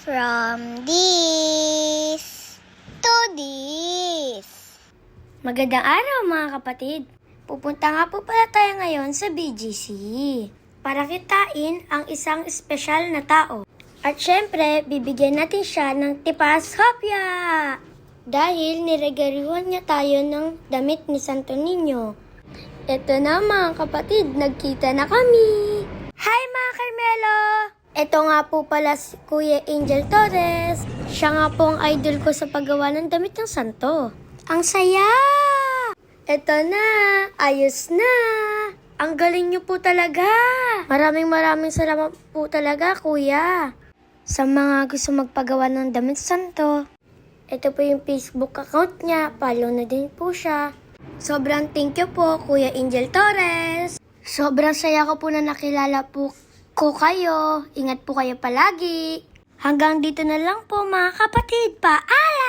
From this to this. Magandang araw mga kapatid. Pupunta nga po pala tayo ngayon sa BGC para kitain ang isang espesyal na tao. At syempre, bibigyan natin siya ng tipas hopya dahil niregaluhan niya tayo ng damit ni Santo Niño. Eto na mga kapatid, nagkita na kami. Hi mga Carmelo! Ito nga po pala si Kuya Angel Torres. Siya nga po ang idol ko sa paggawa ng damit ng santo. Ang saya! Ito na! Ayos na! Ang galing niyo po talaga! Maraming salamat po talaga, Kuya. Sa mga gusto magpagawa ng damit santo. Ito po yung Facebook account niya. Follow na din po siya. Sobrang thank you po, Kuya Angel Torres. Sobrang saya ko po na nakilala po ko kayo. Ingat po kayo palagi. Hanggang dito na lang po mga kapatid. Paalam!